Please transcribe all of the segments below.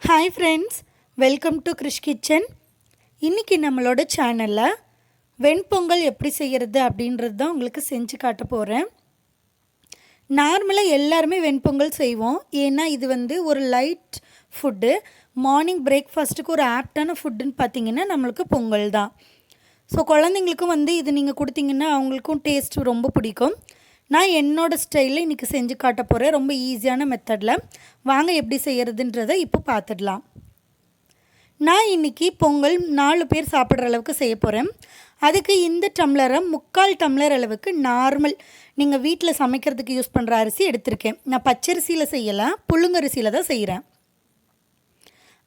Hi friends, welcome to Krish kitchen. இன்றைக்கி நம்மளோட சேனலில் வெண்பொங்கல் எப்படி செய்கிறது அப்படின்றது தான் உங்களுக்கு செஞ்சு காட்ட போகிறேன். நார்மலாக எல்லாருமே வெண்பொங்கல் செய்வோம். ஏன்னா இது ஒரு லைட் ஃபுட்டு. மார்னிங் பிரேக்ஃபாஸ்ட்டுக்கு ஒரு ஆப்டான ஃபுட்டுன்னு பார்த்திங்கன்னா நம்மளுக்கு பொங்கல் தான். ஸோ குழந்தைங்களுக்கும் இது நீங்கள் கொடுத்தீங்கன்னா அவங்களுக்கும் டேஸ்ட் ரொம்ப பிடிக்கும். நான் என்னோடய ஸ்டைலில் இன்றைக்கி செஞ்சு காட்ட போகிறேன், ரொம்ப ஈஸியான மெத்தடில். வாங்க எப்படி செய்கிறதுன்றதை இப்போ பார்த்துடலாம். நான் இன்றைக்கி பொங்கல் 4 பேர் சாப்பிட்ற அளவுக்கு செய்ய போகிறேன். அதுக்கு இந்த டம்ளரை 3/4 டம்ளர் அளவுக்கு நார்மல் நீங்கள் வீட்டில் சமைக்கிறதுக்கு யூஸ் பண்ணுற அரிசி எடுத்திருக்கேன். நான் பச்சரிசியில் செய்யலை, புழுங்கரிசியில் தான் செய்கிறேன்.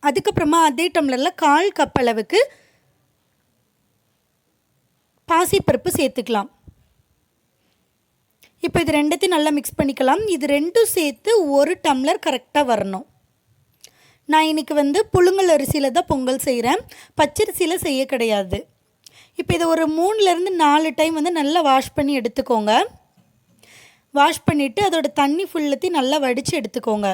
அதுக்கப்புறமா அதே டம்ளரில் 1/4 கப் அளவுக்கு பாசிப்பருப்பு சேர்த்துக்கலாம். இப்போ இது ரெண்டுத்தையும் நல்லா மிக்ஸ் பண்ணிக்கலாம். இது ரெண்டும் சேர்த்து 1 டம்ளர் கரெக்டாக வரணும். நான் இன்றைக்கி புழுங்கல் அரிசியில் தான் பொங்கல் செய்கிறேன், பச்சரிசியில் செய்ய கிடையாது. இப்போ இதை ஒரு 3லேருந்து 4 டைம் நல்லா வாஷ் பண்ணி எடுத்துக்கோங்க. வாஷ் பண்ணிவிட்டு அதோட தண்ணி ஃபுல்லத்தையும் நல்லா வடித்து எடுத்துக்கோங்க.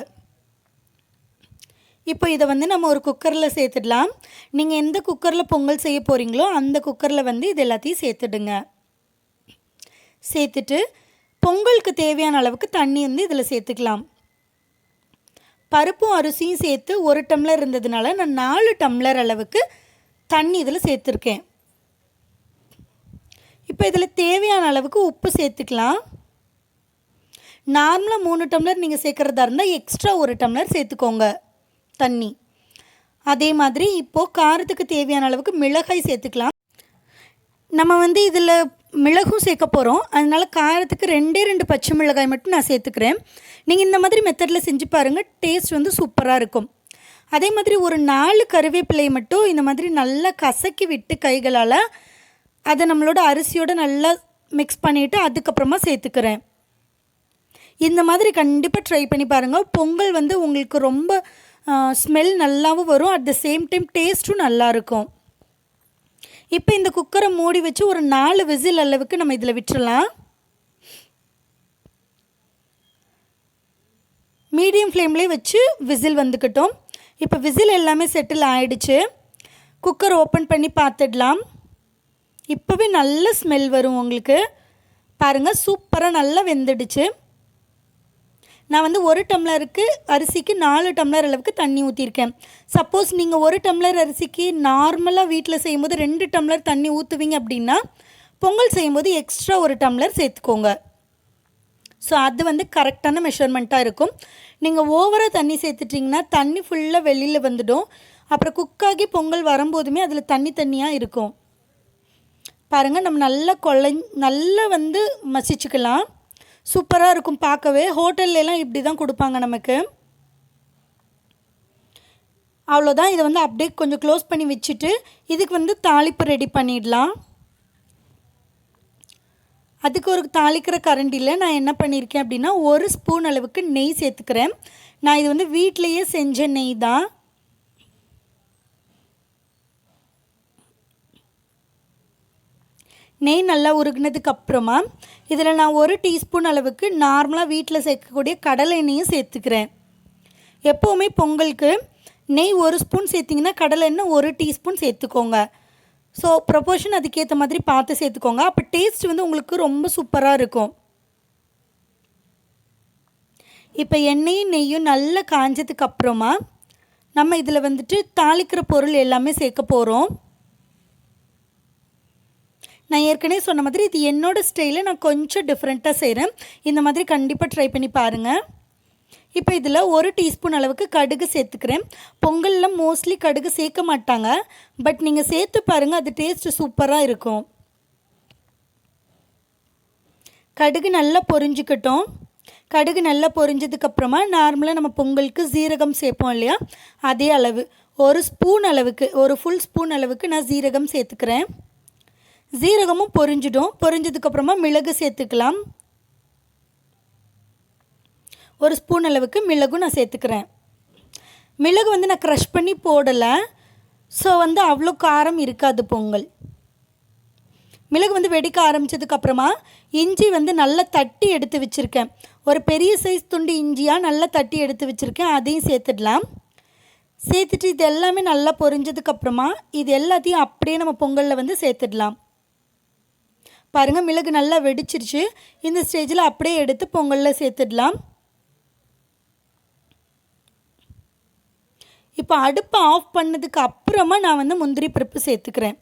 இப்போ இதை நம்ம ஒரு குக்கரில் சேர்த்துடலாம். நீங்கள் எந்த குக்கரில் பொங்கல் செய்ய போகிறீங்களோ அந்த குக்கரில் இது எல்லாத்தையும் சேர்த்துடுங்க. சேர்த்துட்டு பொங்கலுக்கு தேவையான அளவுக்கு தண்ணி இதில் சேர்த்துக்கலாம். பருப்பும் அரிசியும் சேர்த்து 1 டம்ளர் இருந்ததுனால நான் 4 டம்ளர் அளவுக்கு தண்ணி இதில் சேர்த்துருக்கேன். இப்போ இதில் தேவையான அளவுக்கு உப்பு சேர்த்துக்கலாம். நார்மலாக 3 டம்ளர் நீங்கள் சேர்க்குறதா இருந்தால் எக்ஸ்ட்ரா 1 டம்ளர் சேர்த்துக்கோங்க தண்ணி. அதே மாதிரி இப்போது காரத்துக்கு தேவையான அளவுக்கு மிளகாய் சேர்த்துக்கலாம். நம்ம இதில் மிளகும் சேர்க்க போகிறோம், அதனால் காரத்துக்கு 2 பச்சை மிளகாய் மட்டும் நான் சேர்த்துக்கிறேன். நீங்கள் இந்த மாதிரி மெத்தடில் செஞ்சு பாருங்கள், டேஸ்ட் சூப்பராக இருக்கும். அதே மாதிரி ஒரு 4 கருவேப்பிலை மட்டும் இந்த மாதிரி நல்லா கசக்கி விட்டு கைகளால் அதை நம்மளோட அரிசியோடு நல்லா மிக்ஸ் பண்ணிவிட்டு அதுக்கப்புறமா சேர்த்துக்கிறேன். இந்த மாதிரி கண்டிப்பாக ட்ரை பண்ணி பாருங்கள். பொங்கல் உங்களுக்கு ரொம்ப ஸ்மெல் நல்லாவும் வரும், அட் த சேம் டைம் டேஸ்ட்டும் நல்லாயிருக்கும். இப்போ இந்த குக்கரை மூடி வச்சு ஒரு 4 விசில் அளவுக்கு நம்ம இதில் விட்டுறலாம். மீடியம் ஃப்ளேம்லேயே வச்சு விசில் வந்துக்கிட்டோம். இப்போ விசில் எல்லாமே செட்டில் ஆகிடுச்சு. குக்கர் ஓப்பன் பண்ணி பார்த்துடலாம். இப்போவே நல்ல ஸ்மெல் வரும் உங்களுக்கு. பாருங்கள், சூப்பராக நல்லா வெந்துடுச்சு. நான் 1 டம்ளருக்கு அரிசிக்கு 4 டம்ளர் அளவுக்கு தண்ணி ஊற்றிருக்கேன். சப்போஸ் நீங்கள் 1 டம்ளர் அரிசிக்கு நார்மலாக வீட்டில் செய்யும்போது 2 டம்ளர் தண்ணி ஊற்றுவீங்க அப்படின்னா பொங்கல் செய்யும்போது எக்ஸ்ட்ரா 1 டம்ளர் சேர்த்துக்கோங்க. ஸோ அது கரெக்டான மெஷர்மெண்ட்டாக இருக்கும். நீங்கள் ஓவராக தண்ணி சேர்த்துட்டிங்கன்னா தண்ணி ஃபுல்லாக வெளியில் வந்துடும். அப்புறம் குக்காகி பொங்கல் வரும்போதுமே அதில் தண்ணியாக இருக்கும். பாருங்கள், நம்ம நல்லா மசிச்சுக்கலாம். சூப்பராக இருக்கும் பார்க்கவே. ஹோட்டல்லாம் இப்படி தான் கொடுப்பாங்க நமக்கு. அவ்வளோதான். இதை அப்படியே கொஞ்சம் க்ளோஸ் பண்ணி வச்சுட்டு இதுக்கு தாளிப்பு ரெடி பண்ணிடலாம். அதுக்கு ஒரு தாளிக்கிற கரண்டியில் நான் என்ன பண்ணியிருக்கேன் அப்படின்னா 1 ஸ்பூன் அளவுக்கு நெய் சேர்த்துக்கிறேன். நான் இது வீட்டிலையே செஞ்ச நெய் தான். நெய் நல்லா உருகுனதுக்கு அப்புறமா இதில் நான் 1 டீஸ்பூன் அளவுக்கு நார்மலாக வீட்டில் சேர்க்கக்கூடிய கடலை எண்ணெயும் சேர்த்துக்கிறேன். எப்போவுமே பொங்கலுக்கு நெய் 1 ஸ்பூன் சேர்த்திங்கன்னா கடலை எண்ணெய் 1 டீஸ்பூன் சேர்த்துக்கோங்க. ஸோ ப்ரொபோர்ஷன் அதுக்கேற்ற மாதிரி பார்த்து சேர்த்துக்கோங்க. அப்போ டேஸ்ட் உங்களுக்கு ரொம்ப சூப்பராக இருக்கும். இப்போ எண்ணெயும் நெய்யும் நல்லா காஞ்சதுக்கு அப்புறமா நம்ம இதில் தாளிக்கிற பொருள் எல்லாமே சேர்க்க போகிறோம். நான் ஏற்கனவே சொன்ன மாதிரி இது என்னோடய ஸ்டைலில் நான் கொஞ்சம் டிஃப்ரெண்ட்டாக செய்கிறேன். இந்த மாதிரி கண்டிப்பாக ட்ரை பண்ணி பாருங்கள். இப்போ இதில் 1 டீஸ்பூன் அளவுக்கு கடுகு சேர்த்துக்கிறேன். பொங்கலில் மோஸ்ட்லி கடுகு சேர்க்க மாட்டாங்க, பட் நீங்கள் சேர்த்து பாருங்கள், அது டேஸ்ட்டு சூப்பராக இருக்கும். கடுகு நல்லா பொரிஞ்சுக்கட்டும். கடுகு நல்லா பொரிஞ்சதுக்கப்புறமா நார்மலாக நம்ம பொங்கலுக்கு ஜீரகம் சேர்ப்போம் இல்லையா, அதே அளவு 1 ஸ்பூன் அளவுக்கு, 1 ஃபுல் ஸ்பூன் அளவுக்கு நான் ஜீரகம் சேர்த்துக்கிறேன். ஜீரகமும் பொரிஞ்சிடும். பொரிஞ்சதுக்கப்புறமா மிளகு சேர்த்துக்கலாம். 1 ஸ்பூன் அளவுக்கு மிளகும் நான் சேர்த்துக்கிறேன். மிளகு நான் க்ரஷ் பண்ணி போடலை, ஸோ அவ்வளோ காரம் இருக்காது பொங்கல். மிளகு வெடிக்க ஆரம்பித்ததுக்கப்புறமா இஞ்சி நல்லா தட்டி எடுத்து வச்சுருக்கேன். ஒரு பெரிய சைஸ் துண்டு இஞ்சியாக நல்லா தட்டி எடுத்து வச்சுருக்கேன், அதையும் சேர்த்துடலாம். சேர்த்துட்டு இது எல்லாமே நல்லா பொரிஞ்சதுக்கப்புறமா இது எல்லாத்தையும் அப்படியே நம்ம பொங்கலில் வந்து சேர்த்துடலாம். பாருங்கள், மிளகு நல்லா வெடிச்சிருச்சு. இந்த ஸ்டேஜில் அப்படியே எடுத்து பொங்கலில் சேர்த்துடலாம். இப்போ அடுப்பை ஆஃப் பண்ணதுக்கு அப்புறமா நான் வந்து முந்திரி பருப்பு சேர்த்துக்கிறேன்.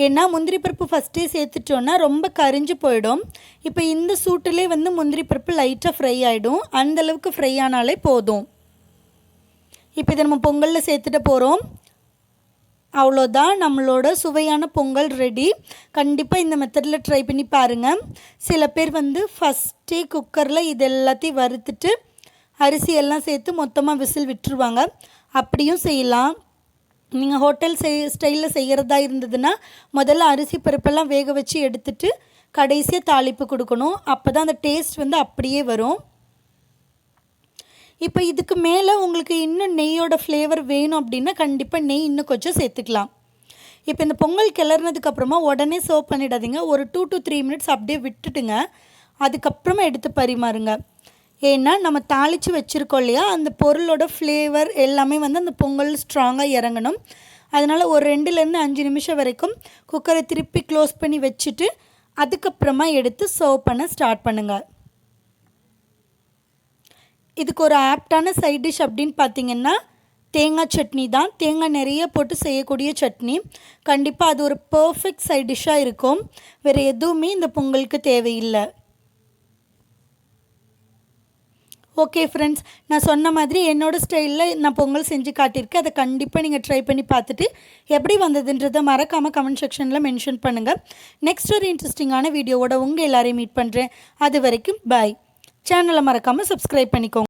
ஏன்னா முந்திரி பருப்பு ஃபஸ்ட்டே சேர்த்துட்டோன்னா ரொம்ப கரிஞ்சு போயிடும். இப்போ இந்த சூட்டிலே வந்து முந்திரி பருப்பு லைட்டாக ஃப்ரை ஆகிடும். அந்தளவுக்கு ஃப்ரை ஆனாலே போதும். இப்போ இதை நம்ம பொங்கலில் சேர்த்துட்டு போகிறோம். அவ்வளோதான், நம்மளோட சுவையான பொங்கல் ரெடி. கண்டிப்பாக இந்த மெத்தடில் ட்ரை பண்ணி பாருங்கள். சில பேர் வந்து ஃபஸ்ட்டே குக்கரில் இது எல்லாத்தையும் வறுத்துட்டு அரிசியெல்லாம் சேர்த்து மொத்தமாக விசில் விட்டுருவாங்க. அப்படியும் செய்யலாம். நீங்கள் ஹோட்டல் ஸ்டைலில் செய்கிறதா இருந்ததுன்னா முதல்ல அரிசி பருப்பெல்லாம் வேக வச்சு எடுத்துட்டு கடைசியாக தாளிப்பு கொடுக்கணும். அப்போ தான் அந்த டேஸ்ட் வந்து அப்படியே வரும். இப்போ இதுக்கு மேலே உங்களுக்கு இன்னும் நெய்யோட ஃப்ளேவர் வேணும் அப்படின்னா கண்டிப்பாக நெய் இன்னும் கொஞ்சம் சேர்த்துக்கலாம். இப்போ இந்த பொங்கல் கிளறினதுக்கப்புறமா உடனே சர்வ் பண்ணிடாதீங்க. ஒரு 2 to 3 மினிட்ஸ் அப்படியே விட்டுட்டுங்க. அதுக்கப்புறமா எடுத்து பரிமாறுங்க. ஏன்னா நம்ம தாளித்து வச்சுருக்கோம் இல்லையா, அந்த பொருளோட ஃப்ளேவர் எல்லாமே வந்து அந்த பொங்கல் ஸ்ட்ராங்காக இறங்கணும். அதனால் ஒரு 2லேருந்து 5 நிமிஷம் வரைக்கும் குக்கரை திருப்பி க்ளோஸ் பண்ணி வச்சுட்டு அதுக்கப்புறமா எடுத்து சர்வ் பண்ண ஸ்டார்ட் பண்ணுங்கள். இதுக்கு ஒரு ஆப்டான சைட் டிஷ் அப்படின்னு பார்த்திங்கன்னா தேங்காய் சட்னி தான். தேங்காய் நிறைய போட்டு செய்யக்கூடிய சட்னி. கண்டிப்பாக அது ஒரு பர்ஃபெக்ட் சைட் டிஷ்ஷாக இருக்கும். வேறு எதுவுமே இந்த பொங்கலுக்கு தேவையில்லை. ஓகே ஃப்ரெண்ட்ஸ், நான் சொன்ன மாதிரி என்னோடய ஸ்டைலில் நான் பொங்கல் செஞ்சு காட்டியிருக்கேன். அதை கண்டிப்பாக நீங்கள் ட்ரை பண்ணி பார்த்துட்டு எப்படி வந்ததுன்றதை மறக்காமல் கமெண்ட் செக்ஷனில் மென்ஷன் பண்ணுங்கள். நெக்ஸ்ட் ஒரு இன்ட்ரெஸ்டிங்கான வீடியோவோட உங்கள் எல்லாரையும் மீட் பண்ணுறேன். அது வரைக்கும் பாய். சேனலை மறக்காமல் சப்ஸ்கிரைப் பண்ணிக்கோங்க.